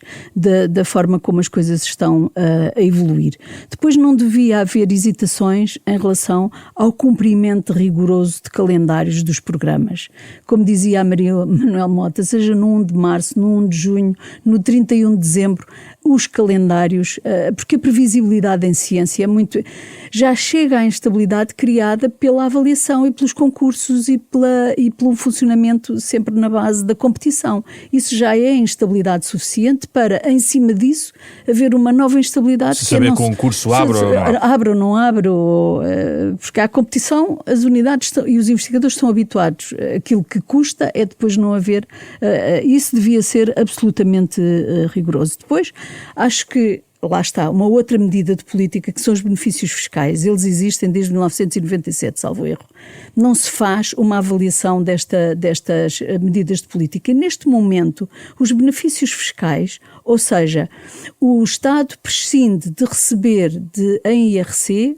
da forma como as coisas estão a evoluir. Depois, não devia haver hesitações em relação ao cumprimento rigoroso de calendários dos programas. Como dizia a Maria Manuel Mota, seja no 1 de março, no 1 de junho, no 31 de dezembro, os calendários, porque a previsibilidade em ciência é muito... Já chega à instabilidade criada pela avaliação e pelos concursos e pelo funcionamento sempre na base fase da competição. Isso já é instabilidade suficiente para, em cima disso, haver uma nova instabilidade. Se saber que o concurso abre ou não abre. Abre ou não abre, porque à competição as unidades e os investigadores estão habituados. Aquilo que custa é depois não haver. Isso devia ser absolutamente rigoroso. Depois, acho que lá está, uma outra medida de política que são os benefícios fiscais. Eles existem desde 1997, salvo erro. Não se faz uma avaliação destas medidas de política. E neste momento, os benefícios fiscais, ou seja, o Estado prescinde de receber em IRC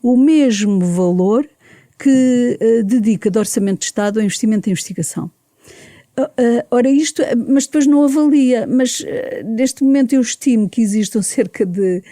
o mesmo valor que dedica de orçamento de Estado ao investimento em investigação. Ora, isto, mas depois não avalia, mas neste momento eu estimo que existam cerca de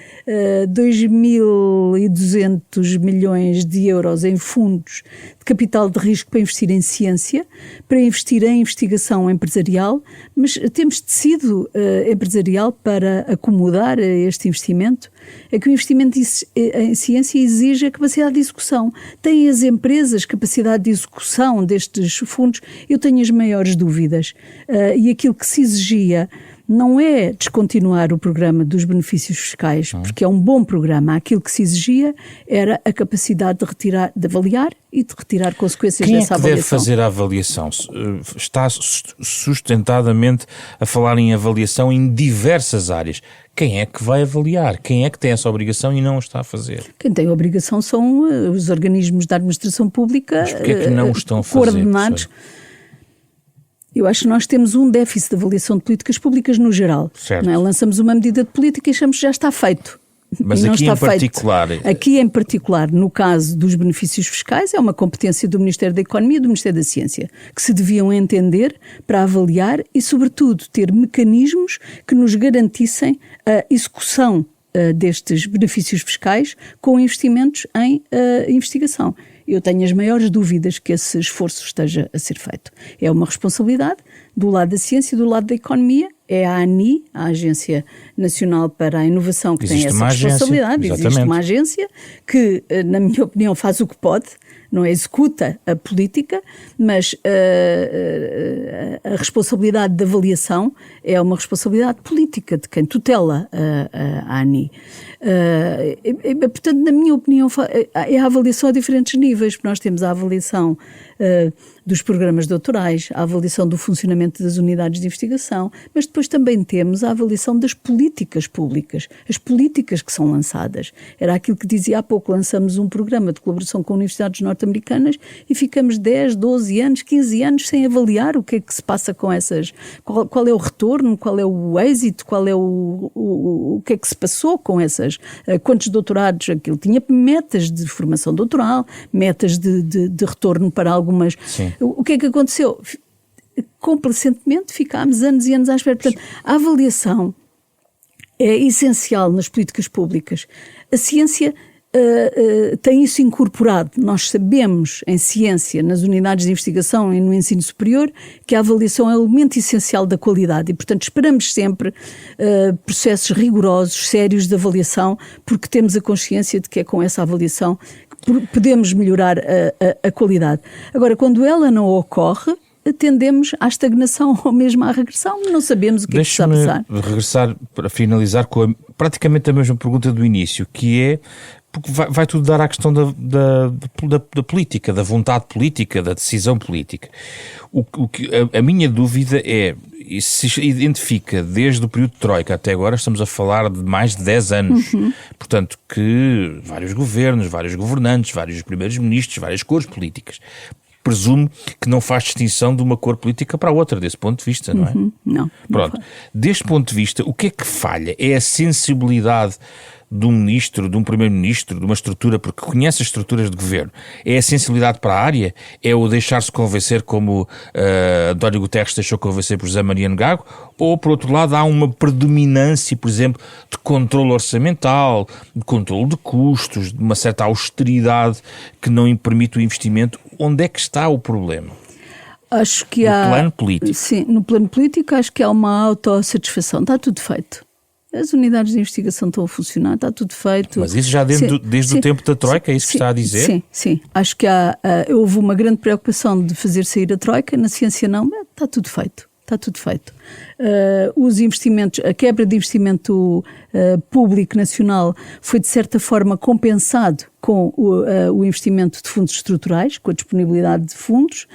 2.200 milhões de euros em fundos de capital de risco para investir em ciência, para investir em investigação empresarial, mas temos tecido empresarial para acomodar este investimento. É que o investimento em ciência exige a capacidade de execução. Têm as empresas capacidade de execução destes fundos? Eu tenho as maiores dúvidas. E aquilo que se exigia não é descontinuar o programa dos benefícios fiscais, porque é um bom programa. Aquilo que se exigia era a capacidade de avaliar e de retirar consequências dessa avaliação. Quem é que deve fazer a avaliação? Está sustentadamente a falar em avaliação em diversas áreas. Quem é que vai avaliar? Quem é que tem essa obrigação e não o está a fazer? Quem tem a obrigação são os organismos da administração pública. Mas porquê é que não o estão a fazer? Coordenados. Eu acho que nós temos um déficit de avaliação de políticas públicas no geral. Certo. Não é? Lançamos uma medida de política e achamos que já está feito. Mas aqui em particular... Aqui em particular, no caso dos benefícios fiscais, é uma competência do Ministério da Economia e do Ministério da Ciência, que se deviam entender para avaliar e, sobretudo, ter mecanismos que nos garantissem a execução destes benefícios fiscais com investimentos em investigação. Eu tenho as maiores dúvidas que esse esforço esteja a ser feito. É uma responsabilidade do lado da ciência e do lado da economia. É a ANI, a Agência Nacional para a Inovação, que tem essa responsabilidade. Existe uma agência que, na minha opinião, faz o que pode, não executa a política, mas a responsabilidade de avaliação é uma responsabilidade política de quem tutela a ANI. Portanto, na minha opinião, é a avaliação a diferentes níveis. Nós temos a avaliação dos programas doutorais, a avaliação do funcionamento das unidades de investigação, mas depois também temos a avaliação das políticas públicas, as políticas que são lançadas. Era aquilo que dizia há pouco, lançamos um programa de colaboração com universidades norte-americanas e ficamos 10, 12 anos, 15 anos sem avaliar o que é que se passa com essas, qual é o retorno, qual é o êxito, qual é o que é que se passou com essas, quantos doutorados aquilo tinha, metas de formação doutoral, metas de retorno para algumas... Sim. O que é que aconteceu? Complacentemente ficámos anos e anos à espera. Portanto, a avaliação é essencial nas políticas públicas. A ciência tem isso incorporado. Nós sabemos em ciência, nas unidades de investigação e no ensino superior, que a avaliação é um elemento essencial da qualidade e, portanto, esperamos sempre processos rigorosos, sérios de avaliação, porque temos a consciência de que é com essa avaliação que podemos melhorar a qualidade. Agora, quando ela não ocorre, tendemos à estagnação ou mesmo à regressão. Não sabemos o que é que está a passar. Deixe-me regressar para finalizar com praticamente a mesma pergunta do início, que é, porque vai tudo dar à questão da política, da vontade política, da decisão política. A minha dúvida é, se identifica desde o período de Troika até agora, estamos a falar de mais de 10 anos, portanto que vários governos, vários governantes, vários primeiros ministros, várias cores políticas, presumo que não faz distinção de uma cor política para a outra, desse ponto de vista, não é? Não. Pronto, deste ponto de vista, o que é que falha? É a sensibilidade de um ministro, de um primeiro-ministro, de uma estrutura, porque conhece as estruturas de governo? É a sensibilidade para a área? É o deixar-se convencer como António Guterres deixou convencer por José Mariano Gago? Ou, por outro lado, há uma predominância, por exemplo, de controle orçamental, de controle de custos, de uma certa austeridade que não permite o investimento? Onde é que está o problema? Acho que no plano político. Sim, no plano político acho que há uma autossatisfação. Está tudo feito. As unidades de investigação estão a funcionar, está tudo feito. Mas isso já desde o tempo da Troika, é isso que está a dizer? Sim. Acho que houve uma grande preocupação de fazer sair a Troika, na ciência não, Está tudo feito. Está tudo feito. Os investimentos, a quebra de investimento público nacional foi de certa forma compensado com o investimento de fundos estruturais, com a disponibilidade de fundos,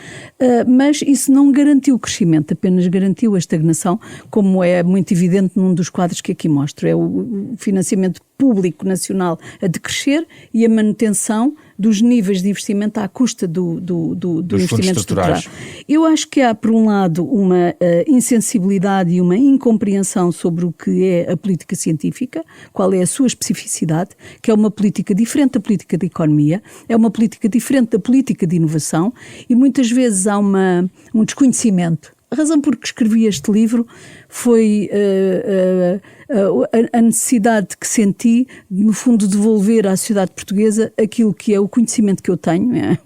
mas isso não garantiu o crescimento, apenas garantiu a estagnação, como é muito evidente num dos quadros que aqui mostro. É o financiamento público nacional a decrescer e a manutenção dos níveis de investimento à custa dos investimento estrutural. Eu acho que há, por um lado, uma insensibilidade e uma incompreensão sobre o que é a política científica, qual é a sua especificidade, que é uma política diferente da política de economia, é uma política diferente da política de inovação e muitas vezes há um desconhecimento. A razão por que escrevi este livro foi a necessidade que senti de, no fundo, devolver à sociedade portuguesa aquilo que é o conhecimento que eu tenho. É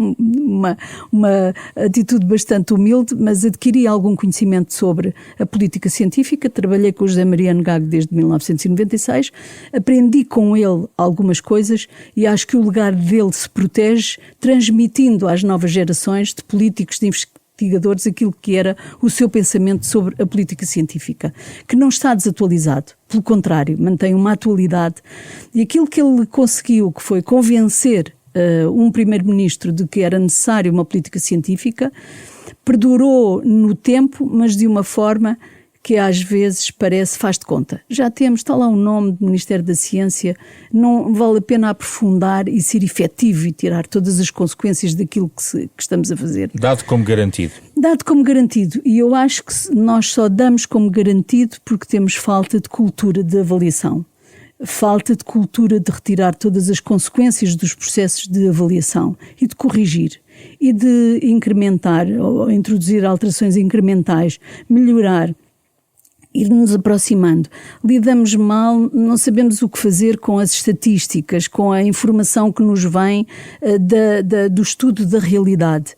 uma atitude bastante humilde, mas adquiri algum conhecimento sobre a política científica. Trabalhei com o José Mariano Gago desde 1996, aprendi com ele algumas coisas e acho que o legado dele se protege transmitindo às novas gerações de políticos, de investigadores, aquilo que era o seu pensamento sobre a política científica, que não está desatualizado, pelo contrário, mantém uma atualidade. E aquilo que ele conseguiu, que foi convencer um primeiro-ministro de que era necessário uma política científica, perdurou no tempo, mas de uma forma que às vezes faz de conta. Já temos, está lá o nome do Ministério da Ciência, não vale a pena aprofundar e ser efetivo e tirar todas as consequências daquilo que estamos a fazer. Dado como garantido. Dado como garantido. E eu acho que nós só damos como garantido porque temos falta de cultura de avaliação. Falta de cultura de retirar todas as consequências dos processos de avaliação e de corrigir e de incrementar ou introduzir alterações incrementais, melhorar, ir-nos aproximando. Lidamos mal, não sabemos o que fazer com as estatísticas, com a informação que nos vem do estudo da realidade.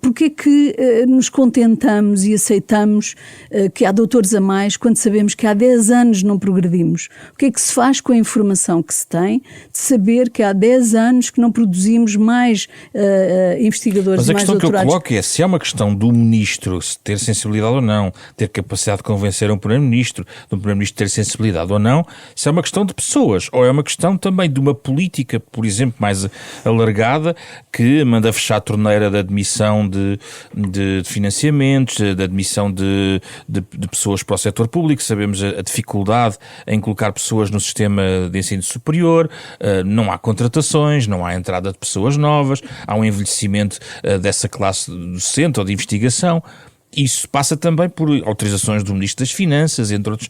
Porquê que nos contentamos e aceitamos que há doutores a mais quando sabemos que há 10 anos não progredimos? O que é que se faz com a informação que se tem de saber que há 10 anos que não produzimos mais investigadores, mais doutorados? Mas a questão que eu coloco é se é uma questão do ministro ter sensibilidade ou não, ter capacidade de convencer um primeiro-ministro, de um primeiro-ministro ter sensibilidade ou não, se é uma questão de pessoas, ou é uma questão também de uma política, por exemplo, mais alargada, que manda fechar a torneira da admissão de financiamentos, da admissão de pessoas para o setor público. Sabemos a dificuldade em colocar pessoas no sistema de ensino superior, não há contratações, não há entrada de pessoas novas, há um envelhecimento dessa classe docente ou de investigação. Isso passa também por autorizações do Ministro das Finanças, entre outros,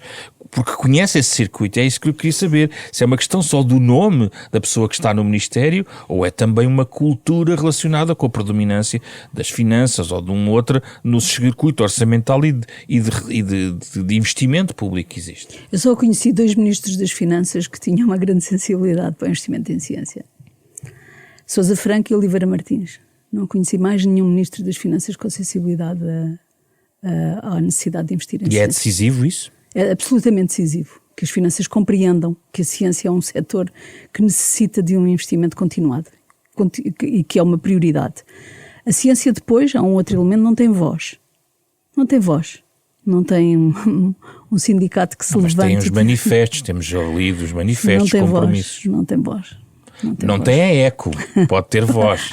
porque conhece esse circuito. É isso que eu queria saber. Se é uma questão só do nome da pessoa que está no Ministério ou é também uma cultura relacionada com a predominância das finanças ou de um outro no circuito orçamental e de investimento público que existe. Eu só conheci 2 Ministros das Finanças que tinham uma grande sensibilidade para o investimento em ciência. Sousa Franco e Oliveira Martins. Não conheci mais nenhum Ministro das Finanças com sensibilidade à necessidade de investir em ciência. E é decisivo isso? É absolutamente decisivo. Que as finanças compreendam que a ciência é um setor que necessita de um investimento continuado e que é uma prioridade. A ciência depois, há um outro elemento, não tem voz. Não tem voz. Não tem um sindicato que se levante. Mas tem os manifestos, temos já lido os manifestos, compromissos. Não tem voz. Não tem a eco, pode ter voz.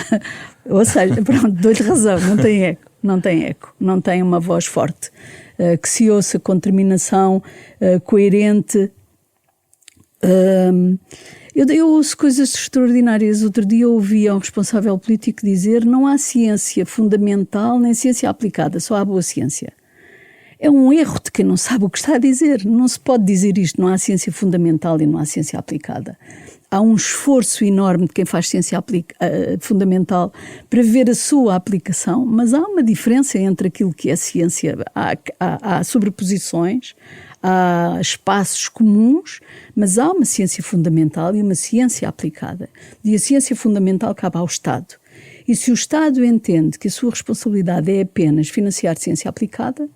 Ou seja, pronto, dou-lhe razão, não tem eco, não tem uma voz forte, que se ouça com determinação, coerente. Eu ouço coisas extraordinárias. Outro dia ouvi um responsável político dizer: não há ciência fundamental nem ciência aplicada, só há boa ciência. É um erro de quem não sabe o que está a dizer. Não se pode dizer isto, não há ciência fundamental e não há ciência aplicada. Há um esforço enorme de quem faz ciência fundamental para ver a sua aplicação, mas há uma diferença entre aquilo que é ciência. Há sobreposições, há espaços comuns, mas há uma ciência fundamental e uma ciência aplicada. E a ciência fundamental cabe ao Estado. E se o Estado entende que a sua responsabilidade é apenas financiar ciência aplicada,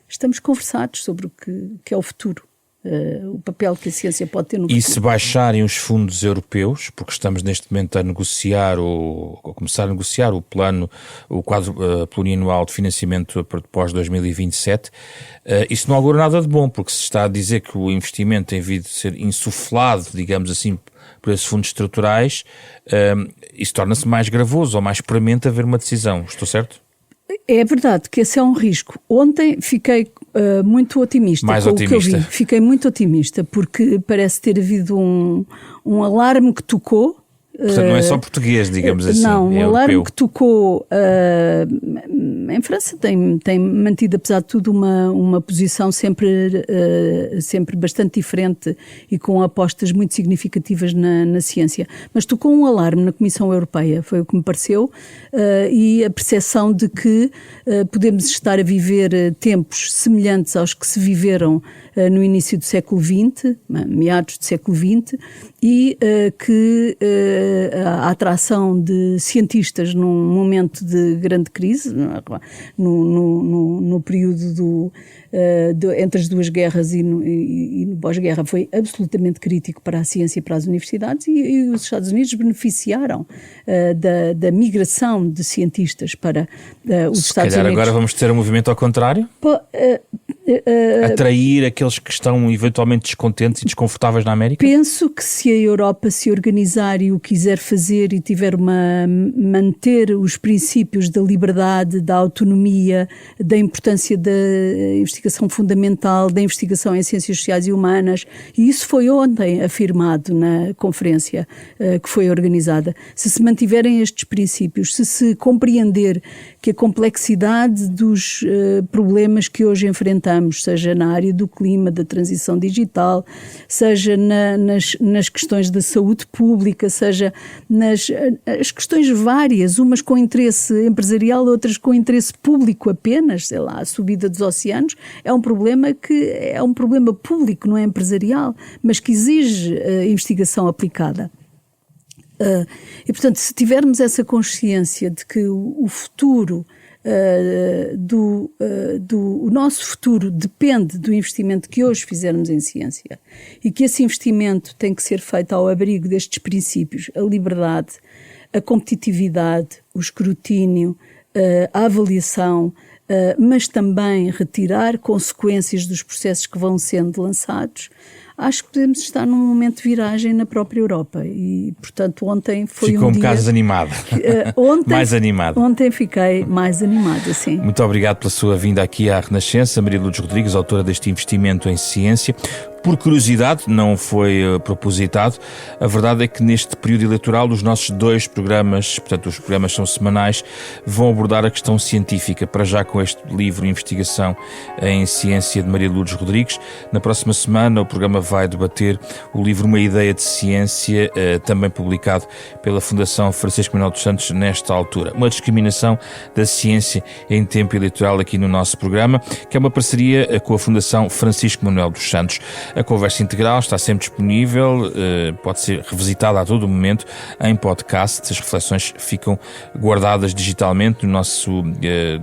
estamos conversados sobre o que é o futuro. o papel que a ciência pode ter no futuro. E se baixarem os fundos europeus, porque estamos neste momento a negociar a começar a negociar o quadro plurianual de financiamento pós 2027, isso não augura nada de bom, porque se está a dizer que o investimento tem vindo a ser insuflado, digamos assim, por esses fundos estruturais, isso torna-se mais gravoso ou mais premente haver uma decisão. Estou certo? É verdade que esse é um risco. Ontem fiquei muito otimista mais com otimista. O que eu vi. Fiquei muito otimista porque parece ter havido um alarme que tocou. Portanto, não é só português, digamos assim. Não, é um alarme europeu. que tocou. Em França tem mantido, apesar de tudo, uma posição sempre bastante diferente e com apostas muito significativas na ciência. Mas tocou um alarme na Comissão Europeia, foi o que me pareceu, e a percepção de que podemos estar a viver tempos semelhantes aos que se viveram no início do século XX, meados do século XX, e que a atração de cientistas num momento de grande crise, no período entre as duas guerras e no pós-guerra, foi absolutamente crítico para a ciência e para as universidades, e os Estados Unidos beneficiaram da migração de cientistas para os Estados Unidos. Se calhar agora vamos ter um movimento ao contrário? Atrair aqueles que estão eventualmente descontentes e desconfortáveis na América? Penso que se a Europa se organizar e o quiser fazer e tiver manter os princípios da liberdade, da autonomia, da importância da investigação fundamental, da investigação em ciências sociais e humanas, e isso foi ontem afirmado na conferência que foi organizada. Se mantiverem estes princípios, se compreender que a complexidade dos problemas que hoje enfrentamos, seja na área do clima, da transição digital, seja nas questões da saúde pública, seja as questões várias, umas com interesse empresarial, outras com interesse público apenas, sei lá, a subida dos oceanos, é um problema público, não é empresarial, mas que exige investigação aplicada. E, portanto, se tivermos essa consciência de que o futuro, o nosso futuro depende do investimento que hoje fizermos em ciência e que esse investimento tem que ser feito ao abrigo destes princípios, a liberdade, a competitividade, o escrutínio, a avaliação, mas também retirar consequências dos processos que vão sendo lançados, acho que podemos estar num momento de viragem na própria Europa e, portanto, ontem foi Ficou um dia... Ficou um bocado desanimado. Mais animado. Ontem fiquei mais animada, sim. Muito obrigado pela sua vinda aqui à Renascença. Maria Lourdes Rodrigues, autora deste investimento em ciência. Por curiosidade, não foi propositado. A verdade é que neste período eleitoral os nossos 2 programas, portanto os programas são semanais, vão abordar a questão científica, para já com este livro Investigação em Ciência de Maria Lourdes Rodrigues. Na próxima semana o programa vai debater o livro Uma Ideia de Ciência, também publicado pela Fundação Francisco Manuel dos Santos nesta altura. Uma discriminação da ciência em tempo eleitoral aqui no nosso programa, que é uma parceria com a Fundação Francisco Manuel dos Santos. A conversa integral está sempre disponível, pode ser revisitada a todo momento em podcast. As reflexões ficam guardadas digitalmente no nosso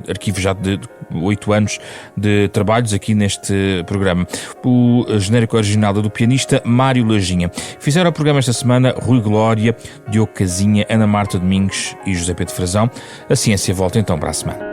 arquivo já de 8 anos de trabalhos aqui neste programa. O genérico original é do pianista Mário Lajinha. Fizeram o programa esta semana Rui Glória, Diogo Casinha, Ana Marta Domingos e José Pedro Frazão. A ciência volta então para a semana.